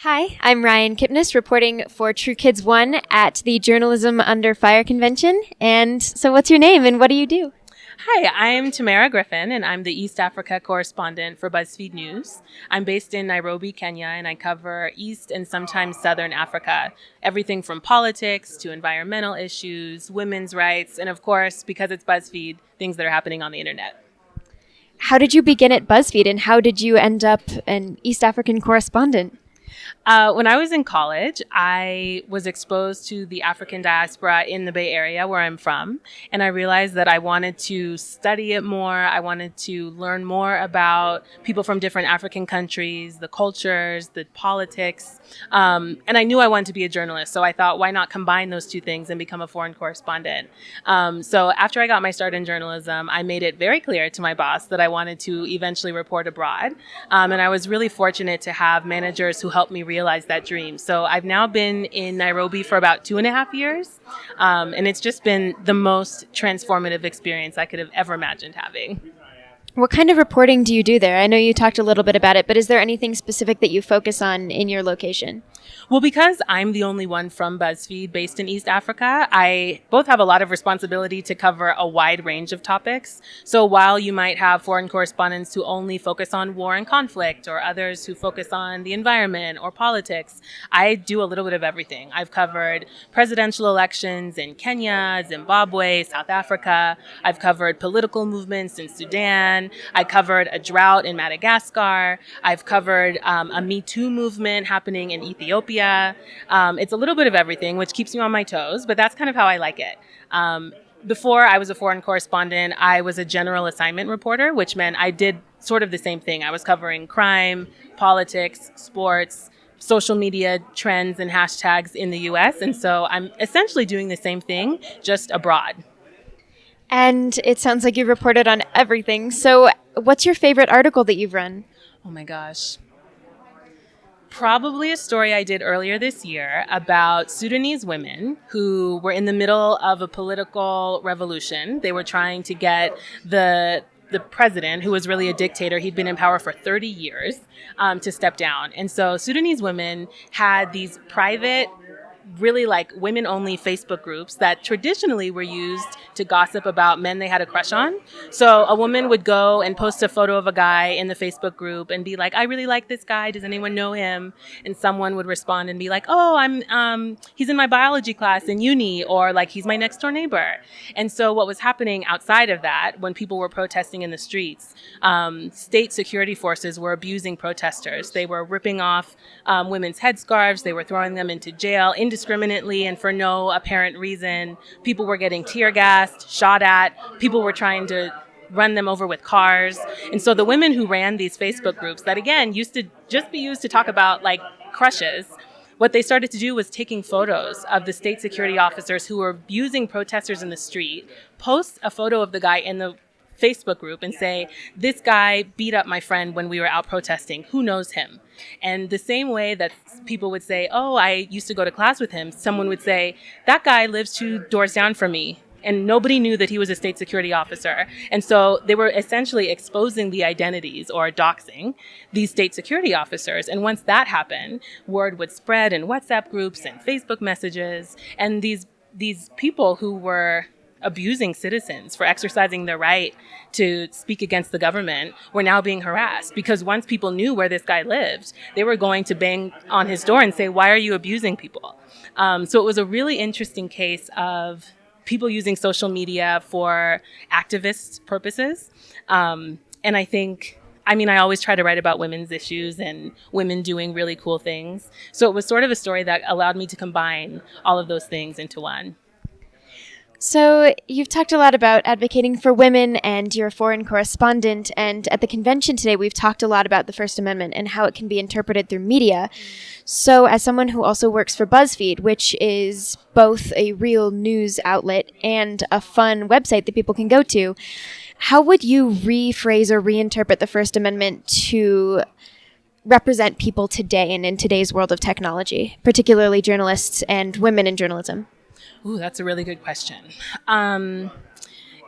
Hi, I'm Ryan Kipnis reporting for True Kids 1 at the Journalism Under Fire convention. And so what's your name and what do you do? Hi, I'm Tamerra Griffin, and I'm the East Africa correspondent for BuzzFeed News. I'm based in Nairobi, Kenya, and I cover East and sometimes Southern Africa. Everything from politics to environmental issues, women's rights, and of course, because it's BuzzFeed, things that are happening on the internet. How did you begin at BuzzFeed and how did you end up an East African correspondent? When I was in college, I was exposed to the African diaspora in the Bay Area where I'm from, and I realized that I wanted to study it more. I wanted to learn more about people from different African countries, the cultures, the politics, and I knew I wanted to be a journalist, so I thought, why not combine those two things and become a foreign correspondent? So after I got my start in journalism, I made it very clear to my boss that I wanted to eventually report abroad, and I was really fortunate to have managers who helped me realize that dream. So I've now been in Nairobi for about 2.5 years, and it's just been the most transformative experience I could have ever imagined having. What kind of reporting do you do there? I know you talked a little bit about it, but is there anything specific that you focus on in your location? Well, because I'm the only one from BuzzFeed based in East Africa, I both have a lot of responsibility to cover a wide range of topics. So while you might have foreign correspondents who only focus on war and conflict, or others who focus on the environment or politics, I do a little bit of everything. I've covered presidential elections in Kenya, Zimbabwe, South Africa. I've covered political movements in Sudan. I covered a drought in Madagascar. I've covered a Me Too movement happening in Ethiopia. It's a little bit of everything, which keeps me on my toes, but that's kind of how I like it. Before I was a foreign correspondent, I was a general assignment reporter, which meant I did sort of the same thing. I was covering crime, politics, sports, social media trends and hashtags in the US. And so I'm essentially doing the same thing, just abroad. And it sounds like you've reported on everything. So what's your favorite article that you've run? Oh my gosh. Probably a story I did earlier this year about Sudanese women who were in the middle of a political revolution. They were trying to get the president, who was really a dictator, he'd been in power for 30 years, to step down. And so Sudanese women had these private, really like women-only Facebook groups that traditionally were used to gossip about men they had a crush on. So a woman would go and post a photo of a guy in the Facebook group and be like, I really like this guy. Does anyone know him? And someone would respond and be like, oh, he's in my biology class in uni, or like, he's my next door neighbor. And so what was happening outside of that, when people were protesting in the streets, state security forces were abusing protesters. They were ripping off women's headscarves. They were throwing them into jail indiscriminately and for no apparent reason. People were getting tear gassed, shot at. People were trying to run them over with cars. And so the women who ran these Facebook groups that, again, used to just be used to talk about like crushes, what they started to do was taking photos of the state security officers who were abusing protesters in the street, post a photo of the guy in the Facebook group and say, this guy beat up my friend when we were out protesting. Who knows him? And the same way that people would say, oh, I used to go to class with him, someone would say, that guy lives 2 doors down from me. And nobody knew that he was a state security officer. And so they were essentially exposing the identities or doxing these state security officers. And once that happened, word would spread in WhatsApp groups and Facebook messages. And these people who were abusing citizens for exercising their right to speak against the government were now being harassed, because once people knew where this guy lived, they were going to bang on his door and say, why are you abusing people? So it was a really interesting case of people using social media for activist purposes. And I think, I always try to write about women's issues and women doing really cool things. So it was sort of a story that allowed me to combine all of those things into one. So you've talked a lot about advocating for women and you're a foreign correspondent. And at the convention today, we've talked a lot about the First Amendment and how it can be interpreted through media. So as someone who also works for BuzzFeed, which is both a real news outlet and a fun website that people can go to, how would you rephrase or reinterpret the First Amendment to represent people today and in today's world of technology, particularly journalists and women in journalism? Ooh, that's a really good question.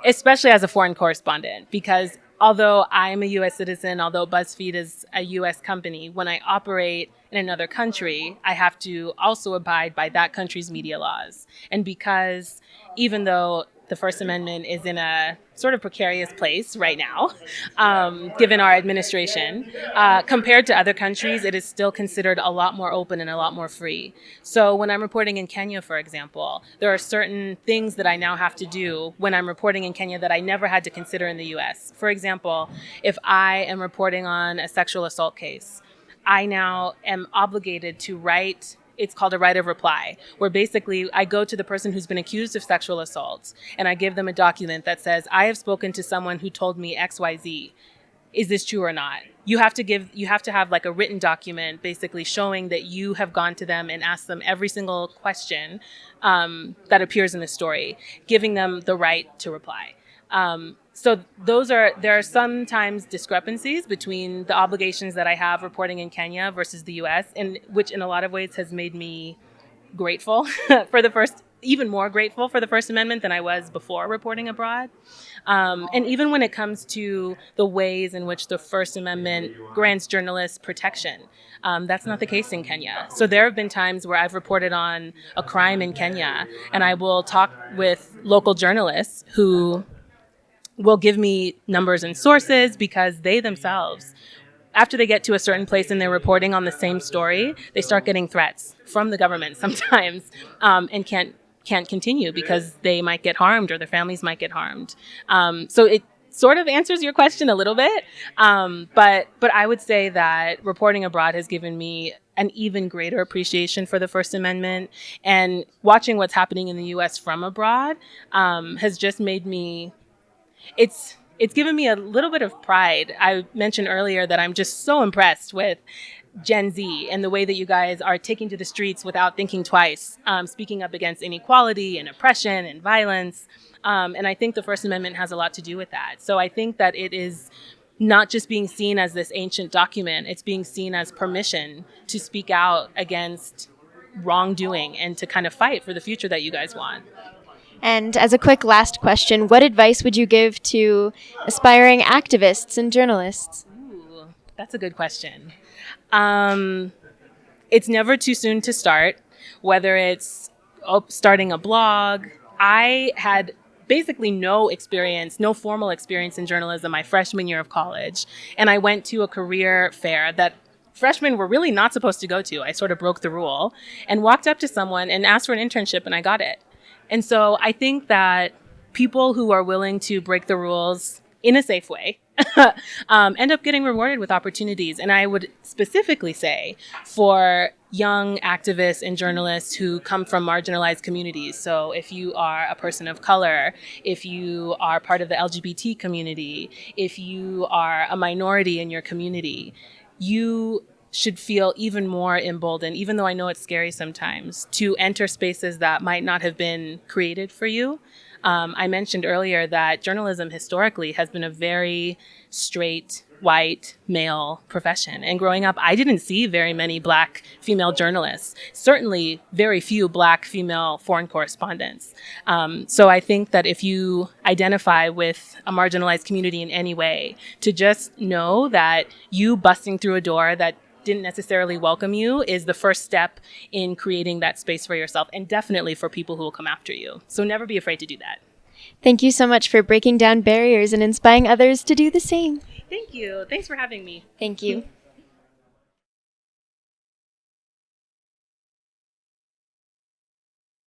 Especially as a foreign correspondent, because although I'm a U.S. citizen, although BuzzFeed is a U.S. company, when I operate in another country, I have to also abide by that country's media laws. And because even though the First Amendment is in a sort of precarious place right now, given our administration, compared to other countries, it is still considered a lot more open and a lot more free. So when I'm reporting in Kenya, for example, there are certain things that I now have to do when I'm reporting in Kenya that I never had to consider in the US. For example, if I am reporting on a sexual assault case, I now am obligated to write. It's called a right of reply, where basically I go to the person who's been accused of sexual assault and I give them a document that says, I have spoken to someone who told me XYZ. Is this true or not? You have to have like a written document basically showing that you have gone to them and asked them every single question that appears in the story, giving them the right to reply. So there are sometimes discrepancies between the obligations that I have reporting in Kenya versus the US, and which in a lot of ways has made me grateful even more grateful for the First Amendment than I was before reporting abroad. And even when it comes to the ways in which the First Amendment grants journalists protection, that's not the case in Kenya. So there have been times where I've reported on a crime in Kenya, and I will talk with local journalists who will give me numbers and sources because they themselves, after they get to a certain place in their reporting on the same story, they start getting threats from the government sometimes, and can't continue because they might get harmed or their families might get harmed. So it sort of answers your question a little bit, but I would say that reporting abroad has given me an even greater appreciation for the First Amendment, and watching what's happening in the U.S. from abroad has just made me. It's given me a little bit of pride. I mentioned earlier that I'm just so impressed with Gen Z and the way that you guys are taking to the streets without thinking twice, speaking up against inequality and oppression and violence. And I think the First Amendment has a lot to do with that. So I think that it is not just being seen as this ancient document, it's being seen as permission to speak out against wrongdoing and to kind of fight for the future that you guys want. And as a quick last question, what advice would you give to aspiring activists and journalists? Ooh, that's a good question. It's never too soon to start, whether it's starting a blog. I had basically no formal experience in journalism my freshman year of college. And I went to a career fair that freshmen were really not supposed to go to. I sort of broke the rule and walked up to someone and asked for an internship, and I got it. And so I think that people who are willing to break the rules in a safe way end up getting rewarded with opportunities. And I would specifically say for young activists and journalists who come from marginalized communities. So if you are a person of color, if you are part of the LGBT community, if you are a minority in your community, you should feel even more emboldened, even though I know it's scary sometimes, to enter spaces that might not have been created for you. I mentioned earlier that journalism historically has been a very straight, white, male profession. And growing up, I didn't see very many Black female journalists, certainly very few Black female foreign correspondents. So I think that if you identify with a marginalized community in any way, to just know that you busting through a door that didn't necessarily welcome you is the first step in creating that space for yourself, and definitely for people who will come after you. So never be afraid to do that. Thank you so much for breaking down barriers and inspiring others to do the same. Thank you. Thanks for having me. Thank you.